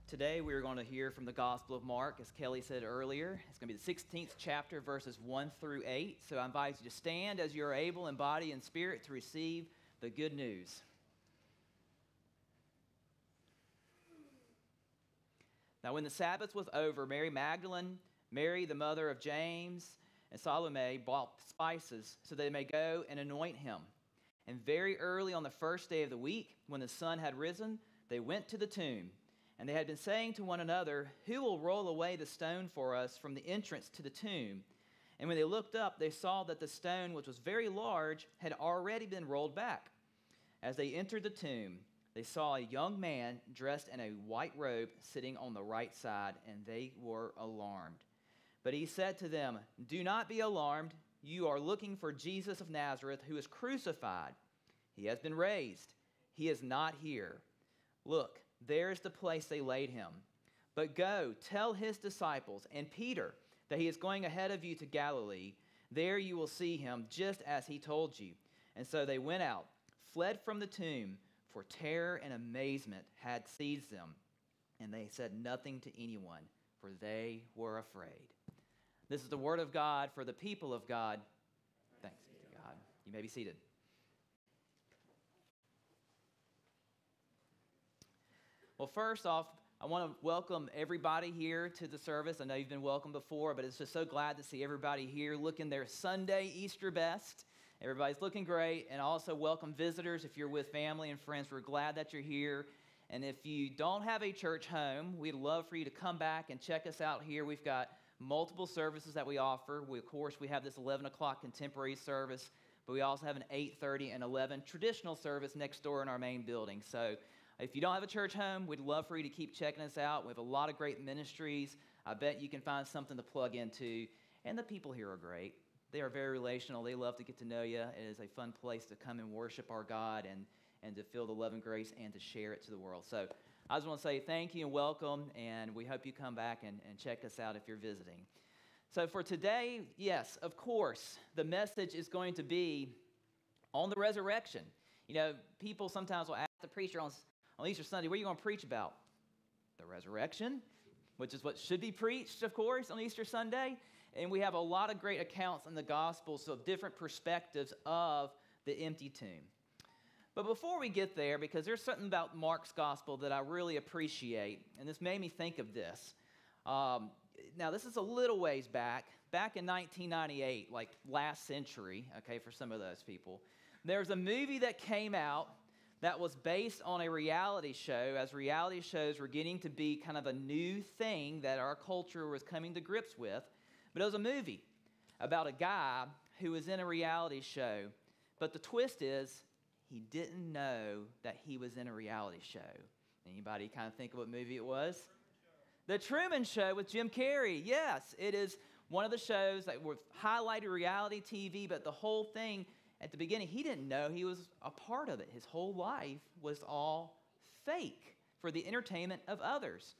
Today we are going to hear from the Gospel of Mark, as Kelly said earlier. It's going to be the 16th chapter, verses 1 through 8. So I invite you to stand as you are able in body and spirit to receive the good news. Now when the Sabbath was over, Mary Magdalene, Mary the mother of James, and Salome bought spices so they may go and anoint him. And very early on the first day of the week, when the sun had risen, they went to the tomb. And they had been saying to one another, "Who will roll away the stone for us from the entrance to the tomb?" And when they looked up, they saw that the stone, which was very large, had already been rolled back. As they entered the tomb, they saw a young man dressed in a white robe sitting on the right side, and they were alarmed. But he said to them, "Do not be alarmed. You are looking for Jesus of Nazareth, who is crucified. He has been raised. He is not here. Look, there is the place they laid him. But go, tell his disciples and Peter that he is going ahead of you to Galilee. There you will see him, just as he told you." And so they went out, fled from the tomb, for terror and amazement had seized them. And they said nothing to anyone, for they were afraid. This is the word of God for the people of God. Thanks be to God. You may be seated. Well, first off, I want to welcome everybody here to the service. I know you've been welcomed before, but it's just so glad to see everybody here looking their Sunday Easter best. Everybody's looking great. And also welcome visitors. If you're with family and friends, we're glad that you're here. And if you don't have a church home, we'd love for you to come back and check us out here. We've got multiple services that we offer. Of course, we have this 11 o'clock contemporary service, but we also have an 8:30 and 11 traditional service next door in our main building. So if you don't have a church home, we'd love for you to keep checking us out. We have a lot of great ministries. I bet you can find something to plug into. And the people here are great. They are very relational. They love to get to know you. It is a fun place to come and worship our God and to feel the love and grace and to share it to the world. So I just want to say thank you and welcome, and we hope you come back and check us out if you're visiting. So for today, yes, of course, the message is going to be on the resurrection. You know, people sometimes will ask the preacher on Easter Sunday, what are you going to preach about? The resurrection, which is what should be preached, of course, on Easter Sunday. And we have a lot of great accounts in the Gospels of different perspectives of the empty tomb. But before we get there, because there's something about Mark's Gospel that I really appreciate, and this made me think of this. Now, this is a little ways back in 1998, like last century, okay, for some of those people. There's a movie that came out that was based on a reality show, as reality shows were getting to be kind of a new thing that our culture was coming to grips with. But it was a movie about a guy who was in a reality show. But the twist is, he didn't know that he was in a reality show. Anybody kind of think of what movie it was? The Truman Show with Jim Carrey. Yes, it is one of the shows that was highlighted reality TV, but the whole thing, at the beginning, he didn't know he was a part of it. His whole life was all fake for the entertainment of others.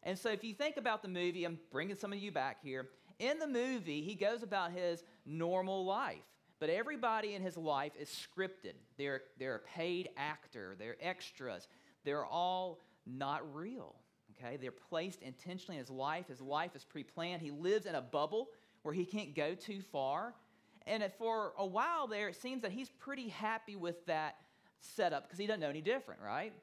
And so if you think about the movie, I'm bringing some of you back here. In the movie, he goes about his normal life. But everybody in his life is scripted. They're a paid actor. They're extras. They're all not real. Okay? They're placed intentionally in his life. His life is pre-planned. He lives in a bubble where he can't go too far. And for a while there, it seems that he's pretty happy with that setup because he doesn't know any different, right?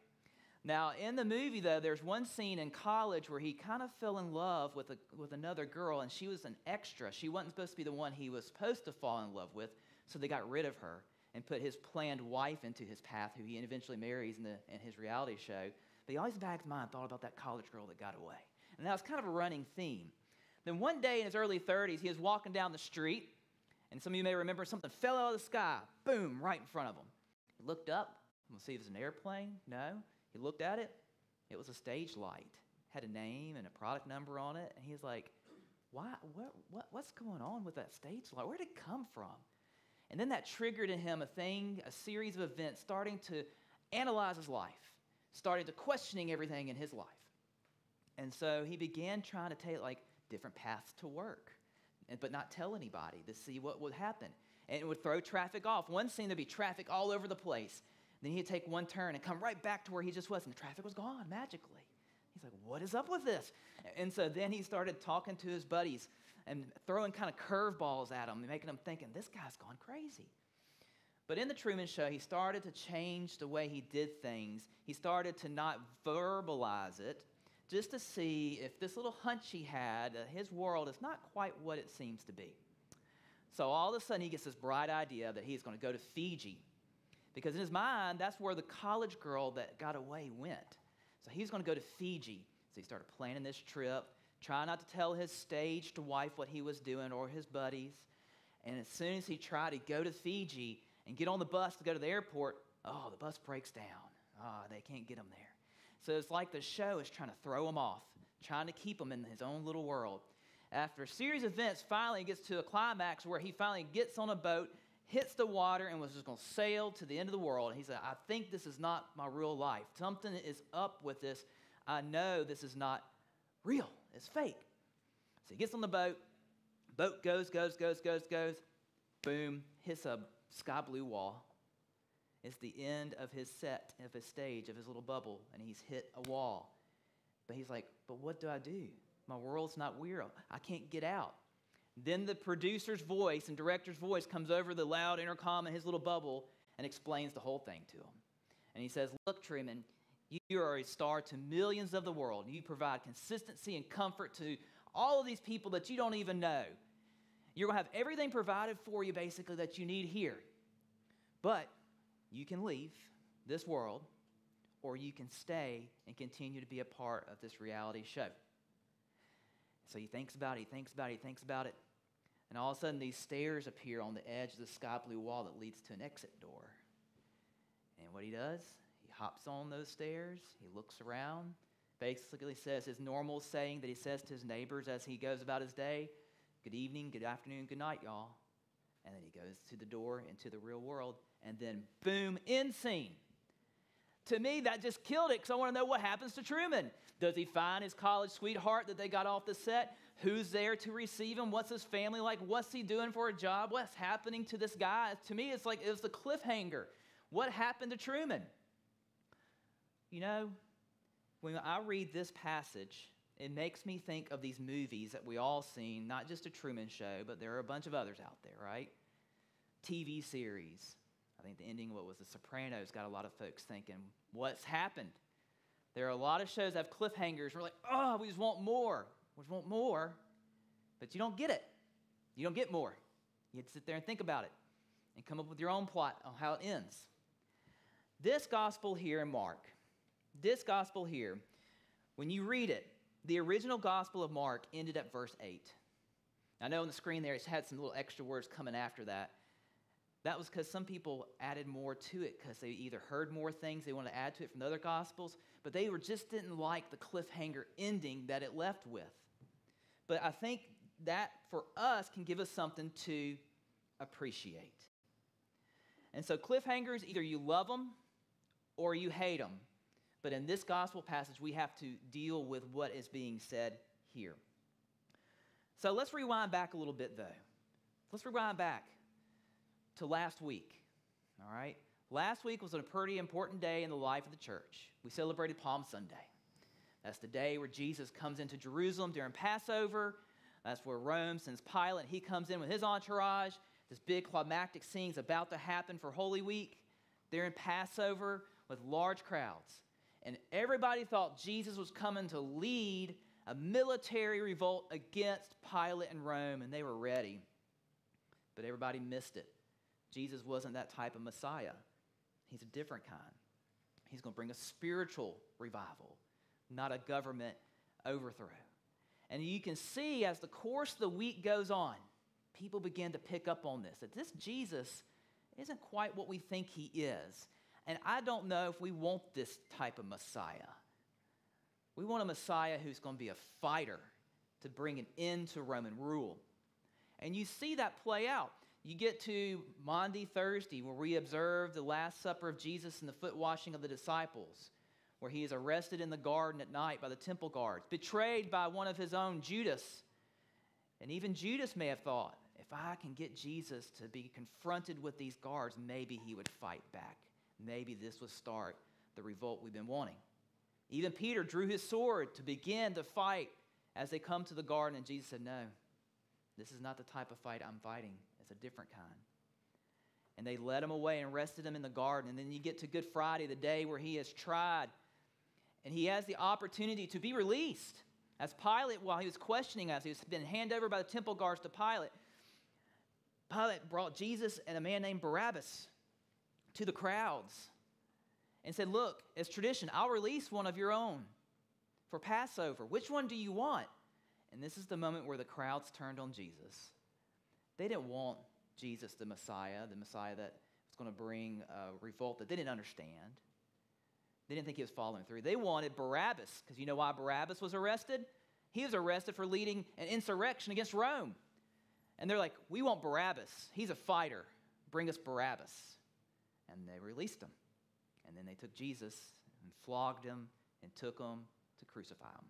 Now, in the movie, though, there's one scene in college where he kind of fell in love with another girl, and she was an extra. She wasn't supposed to be the one he was supposed to fall in love with, so they got rid of her and put his planned wife into his path, who he eventually marries in his reality show. But he always back of his mind thought about that college girl that got away. And that was kind of a running theme. Then one day in his early 30s, he was walking down the street, and some of you may remember something fell out of the sky, boom, right in front of him. He looked up, we'll see if it was an airplane. No. He looked at it. It was a stage light. Had a name and a product number on it. And he was like, "Why? What's going on with that stage light? Where did it come from?" And then that triggered in him a series of events, starting to analyze his life, starting to questioning everything in his life. And so he began trying to take like different paths to work, but not tell anybody to see what would happen. And it would throw traffic off. One scene, there'd be traffic all over the place. Then he'd take one turn and come right back to where he just was, and the traffic was gone magically. He's like, what is up with this? And so then he started talking to his buddies and throwing kind of curveballs at them, making them thinking, this guy's gone crazy. But in the Truman Show, he started to change the way he did things. He started to not verbalize it, just to see if this little hunch he had, his world is not quite what it seems to be. So all of a sudden, he gets this bright idea that he's going to go to Fiji. Because in his mind, that's where the college girl that got away went. So he's going to go to Fiji. So he started planning this trip, trying not to tell his staged wife what he was doing or his buddies. And as soon as he tried to go to Fiji and get on the bus to go to the airport, the bus breaks down. They can't get him there. So it's like the show is trying to throw him off, trying to keep him in his own little world. After a series of events, finally gets to a climax where he finally gets on a boat, hits the water, and was just going to sail to the end of the world. And he said, I think this is not my real life. Something is up with this. I know this is not real. It's fake. So he gets on the boat. Boat goes. Boom, hits a sky blue wall. It's the end of his set, of his stage, of his little bubble, and he's hit a wall. But he's like, but what do I do? My world's not real. I can't get out. Then the producer's voice and director's voice comes over the loud intercom in his little bubble and explains the whole thing to him. And he says, look, Truman, you are a star to millions of the world. You provide consistency and comfort to all of these people that you don't even know. You're going to have everything provided for you, basically, that you need here. But you can leave this world, or you can stay and continue to be a part of this reality show. So he thinks about it, and all of a sudden these stairs appear on the edge of the sky blue wall that leads to an exit door. And what he does, he hops on those stairs, he looks around, basically says his normal saying that he says to his neighbors as he goes about his day, good evening, good afternoon, good night, y'all. And then he goes to the door into the real world, and then boom, end scene. To me, that just killed it because I want to know what happens to Truman. Does he find his college sweetheart that they got off the set? Who's there to receive him? What's his family like? What's he doing for a job? What's happening to this guy? To me, it's like it was the cliffhanger. What happened to Truman? You know, when I read this passage, it makes me think of these movies that we all seen, not just a Truman Show, but there are a bunch of others out there, right? TV series. I think the ending of what was The Sopranos got a lot of folks thinking, what's happened? There are a lot of shows that have cliffhangers. We're like, we just want more. We just want more. But you don't get it. You don't get more. You have to sit there and think about it and come up with your own plot on how it ends. This gospel here in Mark, when you read it, the original Gospel of Mark ended at verse 8. I know on the screen there it's had some little extra words coming after that. That was because some people added more to it because they either heard more things they wanted to add to it from the other Gospels, but they just didn't like the cliffhanger ending that it left with. But I think that for us can give us something to appreciate. And so cliffhangers, either you love them or you hate them. But in this gospel passage, we have to deal with what is being said here. So let's rewind back a little bit, though. Let's rewind back to last week, all right? Last week was a pretty important day in the life of the church. We celebrated Palm Sunday. That's the day where Jesus comes into Jerusalem during Passover. That's where Rome sends Pilate. He comes in with his entourage. This big climactic scene is about to happen for Holy Week. They're in Passover with large crowds. And everybody thought Jesus was coming to lead a military revolt against Pilate and Rome, and they were ready. But everybody missed it. Jesus wasn't that type of Messiah. He's a different kind. He's going to bring a spiritual revival, not a government overthrow. And you can see as the course of the week goes on, people begin to pick up on this, that this Jesus isn't quite what we think he is. And I don't know if we want this type of Messiah. We want a Messiah who's going to be a fighter to bring an end to Roman rule. And you see that play out. You get to Maundy Thursday, where we observe the Last Supper of Jesus and the foot washing of the disciples, where he is arrested in the garden at night by the temple guards, betrayed by one of his own, Judas. And even Judas may have thought, if I can get Jesus to be confronted with these guards, maybe he would fight back. Maybe this would start the revolt we've been wanting. Even Peter drew his sword to begin to fight as they come to the garden, and Jesus said, no, this is not the type of fight I'm fighting. It's a different kind. And they led him away and arrested him in the garden. And then you get to Good Friday, the day where he is tried, and he has the opportunity to be released. As Pilate, while he was questioning us, he was been handed over by the temple guards to Pilate. Pilate brought Jesus and a man named Barabbas to the crowds and said, look, as tradition, I'll release one of your own for Passover. Which one do you want? And this is the moment where the crowds turned on Jesus. They didn't want Jesus, the Messiah that was going to bring revolt that they didn't understand. They didn't think he was following through. They wanted Barabbas, because you know why Barabbas was arrested? He was arrested for leading an insurrection against Rome. And they're like, we want Barabbas. He's a fighter. Bring us Barabbas. And they released him. And then they took Jesus and flogged him and took him to crucify him.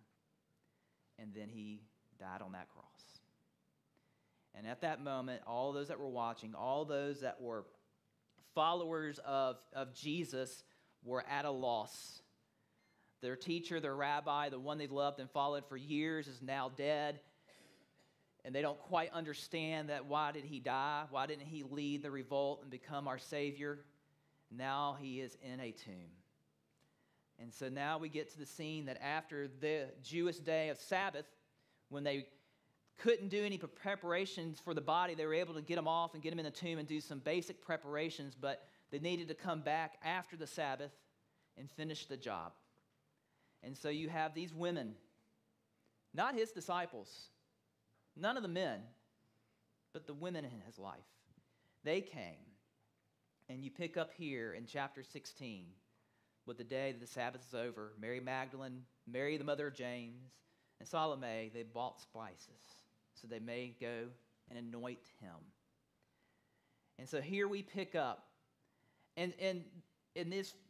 And then he died on that cross. And at that moment, all those that were watching, all those that were followers of Jesus were at a loss. Their teacher, their rabbi, the one they loved and followed for years is now dead. And they don't quite understand that why did he die? Why didn't he lead the revolt and become our Savior? Now he is in a tomb. And so now we get to the scene that after the Jewish day of Sabbath, when they couldn't do any preparations for the body, they were able to get him off and get him in the tomb and do some basic preparations, but they needed to come back after the Sabbath and finish the job. And so you have these women, not his disciples, none of the men, but the women in his life. They came, and you pick up here in chapter 16 with the day that the Sabbath is over. Mary Magdalene, Mary the mother of James, and Salome, they bought spices so they may go and anoint him. And so here we pick up. And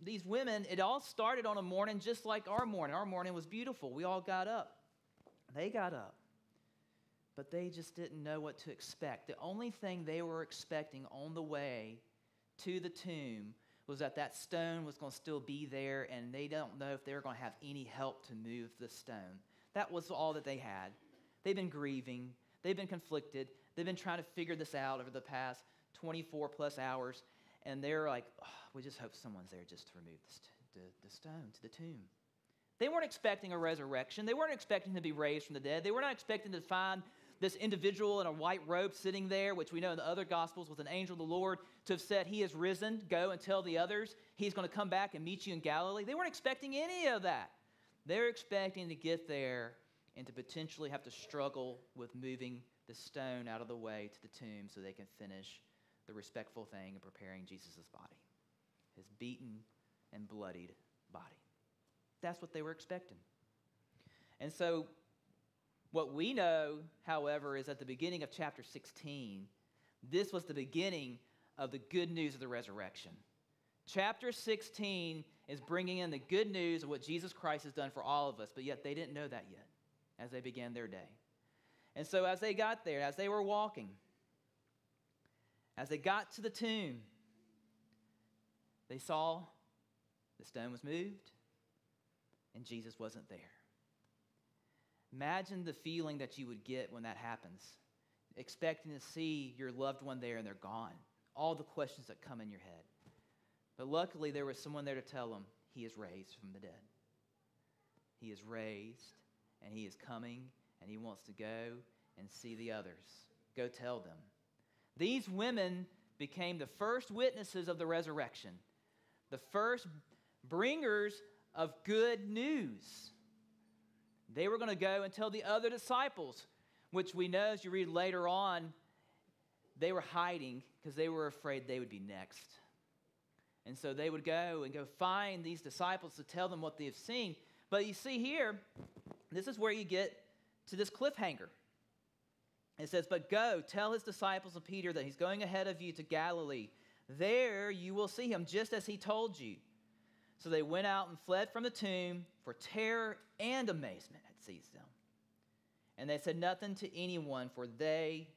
these women, it all started on a morning just like our morning. Our morning was beautiful. We all got up. They got up. But they just didn't know what to expect. The only thing they were expecting on the way to the tomb was that stone was going to still be there, and they don't know if they were going to have any help to move the stone. That was all that they had. They've been grieving. They've been conflicted. They've been trying to figure this out over the past 24 plus hours. And they're like, oh, we just hope someone's there just to remove the stone to the tomb. They weren't expecting a resurrection. They weren't expecting to be raised from the dead. They were not expecting to find this individual in a white robe sitting there, which we know in the other Gospels was an angel of the Lord, to have said, he is risen, go and tell the others, he's going to come back and meet you in Galilee. They weren't expecting any of that. They were expecting to get there and to potentially have to struggle with moving the stone out of the way to the tomb so they can finish the respectful thing of preparing Jesus' body, his beaten and bloodied body. That's what they were expecting. And so what we know, however, is at the beginning of chapter 16, this was the beginning of the good news of the resurrection. Chapter 16 is bringing in the good news of what Jesus Christ has done for all of us, but yet they didn't know that yet as they began their day. And so as they got there, as they were walking, as they got to the tomb, they saw the stone was moved and Jesus wasn't there. Imagine the feeling that you would get when that happens, expecting to see your loved one there and they're gone. All the questions that come in your head. But luckily, there was someone there to tell them he is raised from the dead. He is raised, and he is coming, and he wants to go and see the others. Go tell them. These women became the first witnesses of the resurrection, the first bringers of good news. They were going to go and tell the other disciples, which we know as you read later on, they were hiding because they were afraid they would be next. And so they would go find these disciples to tell them what they have seen. But you see here, this is where you get to this cliffhanger. It says, but go, tell his disciples and Peter that he's going ahead of you to Galilee. There you will see him, just as he told you. So they went out and fled from the tomb, for terror and amazement had seized them. And they said nothing to anyone, for they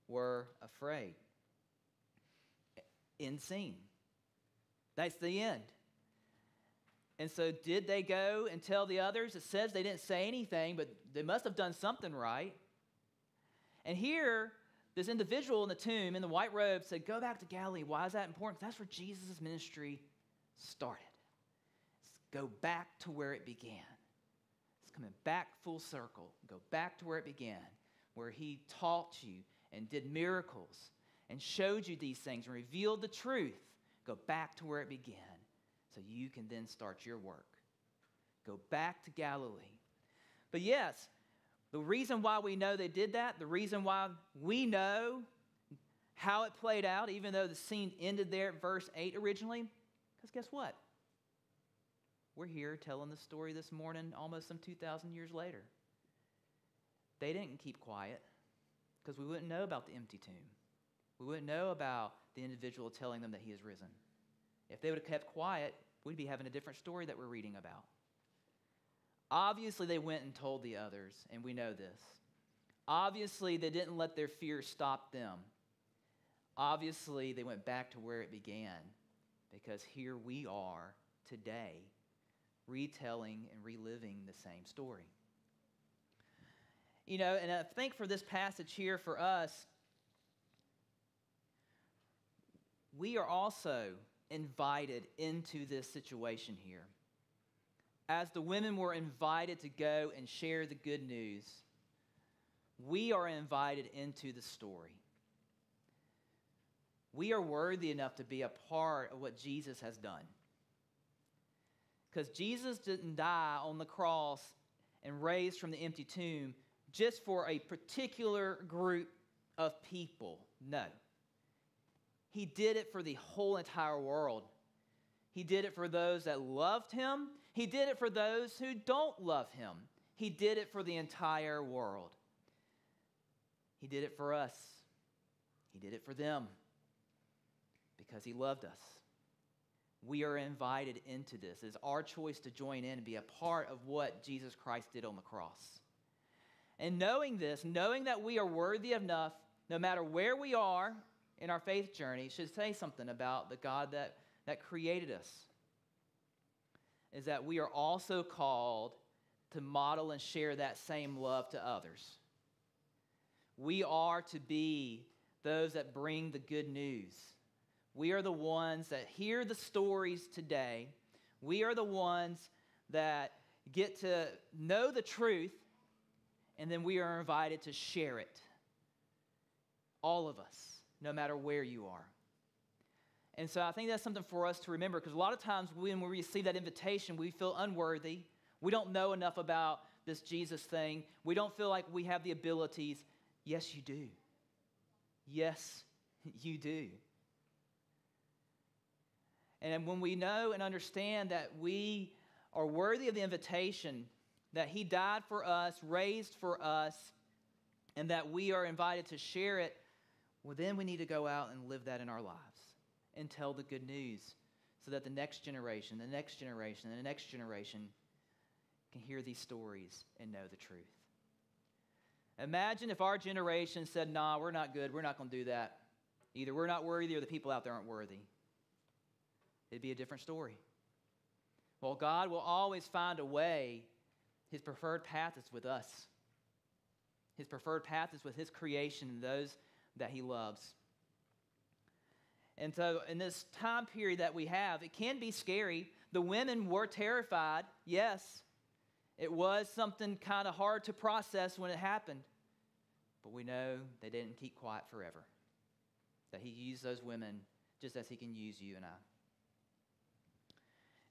were afraid. End scene. That's the end. And so did they go and tell the others? It says they didn't say anything, but they must have done something right. And here, this individual in the tomb in the white robe said, go back to Galilee. Why is that important? That's where Jesus' ministry started. Let's go back to where it began. It's coming back full circle. Go back to where it began, where he taught you and did miracles and showed you these things and revealed the truth. Go back to where it began so you can then start your work. Go back to Galilee. But yes, the reason why we know they did that, the reason why we know how it played out, even though the scene ended there at verse 8 originally, because guess what? We're here telling the story this morning almost some 2,000 years later. They didn't keep quiet because we wouldn't know about the empty tomb. We wouldn't know about the individual telling them that he is risen. If they would have kept quiet, we'd be having a different story that we're reading about. Obviously, they went and told the others, and we know this. Obviously, they didn't let their fear stop them. Obviously, they went back to where it began, because here we are today, retelling and reliving the same story. You know, and I think for this passage here for us, we are also invited into this situation here. As the women were invited to go and share the good news, we are invited into the story. We are worthy enough to be a part of what Jesus has done. Because Jesus didn't die on the cross and raised from the empty tomb just for a particular group of people. No. He did it for the whole entire world. He did it for those that loved him. He did it for those who don't love him. He did it for the entire world. He did it for us. He did it for them because he loved us. We are invited into this. It's our choice to join in and be a part of what Jesus Christ did on the cross. And knowing this, knowing that we are worthy enough, no matter where we are in our faith journey, should say something about the God that created us. Is that we are also called to model and share that same love to others. We are to be those that bring the good news. We are the ones that hear the stories today. We are the ones that get to know the truth, and then we are invited to share it. All of us, no matter where you are. And so I think that's something for us to remember, because a lot of times when we receive that invitation, we feel unworthy. We don't know enough about this Jesus thing. We don't feel like we have the abilities. Yes, you do. Yes, you do. And when we know and understand that we are worthy of the invitation, that he died for us, raised for us, and that we are invited to share it, well, then we need to go out and live that in our lives and tell the good news so that the next generation, the next generation, and the next generation can hear these stories and know the truth. Imagine if our generation said, nah, we're not good, we're not going to do that. Either we're not worthy or the people out there aren't worthy. It'd be a different story. Well, God will always find a way. His preferred path is with us. His preferred path is with his creation and those that he loves. And so in this time period that we have, it can be scary. The women were terrified, yes. It was something kind of hard to process when it happened. But we know they didn't keep quiet forever. That he used those women just as he can use you and I.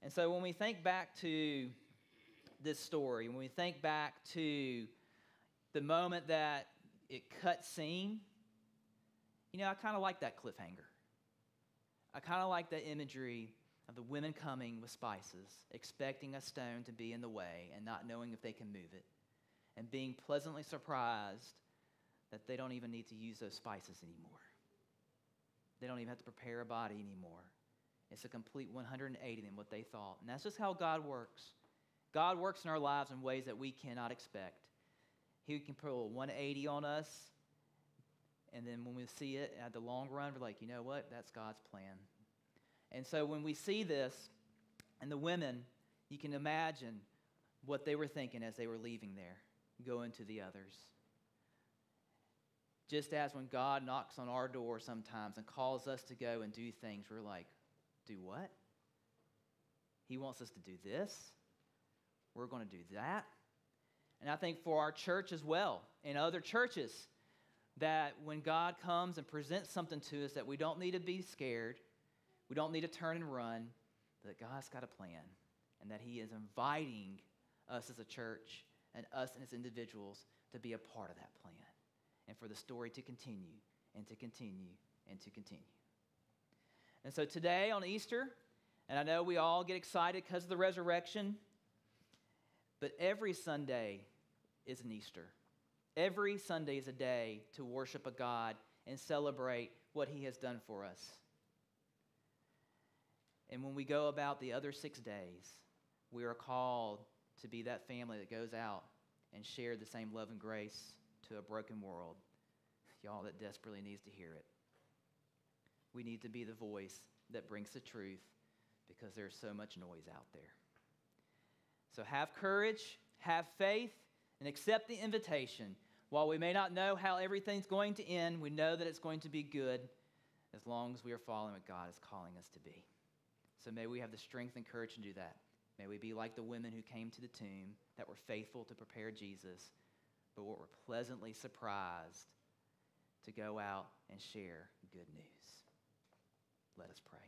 And so when we think back to this story, when we think back to the moment that it cut scene, you know, I kind of like that cliffhanger. I kind of like the imagery of the women coming with spices, expecting a stone to be in the way and not knowing if they can move it, and being pleasantly surprised that they don't even need to use those spices anymore. They don't even have to prepare a body anymore. It's a complete 180 than what they thought. And that's just how God works. God works in our lives in ways that we cannot expect. He can pull a 180 on us, and then when we see it at the long run, we're like, you know what? That's God's plan. And so when we see this, and the women, You can imagine what they were thinking as they were leaving there, going to the others. Just as when God knocks on our door sometimes and calls us to go and do things, we're like, do what? He wants us to do this. We're going to do that. And I think for our church as well, and other churches, that when God comes and presents something to us, that we don't need to be scared, we don't need to turn and run, that God's got a plan, and that he is inviting us as a church and us as individuals to be a part of that plan, and for the story to continue and to continue and to continue. And so today on Easter, and I know we all get excited because of the resurrection, but every Sunday is an Easter. Every Sunday is a day to worship a God and celebrate what he has done for us. And when we go about the other 6 days, we are called to be that family that goes out and share the same love and grace to a broken world. Y'all, that desperately needs to hear it. We need to be the voice that brings the truth because there's so much noise out there. So have courage, have faith, and accept the invitation. While we may not know how everything's going to end, we know that it's going to be good as long as we are following what God is calling us to be. So may we have the strength and courage to do that. May we be like the women who came to the tomb that were faithful to prepare Jesus, but were pleasantly surprised to go out and share good news. Let us pray.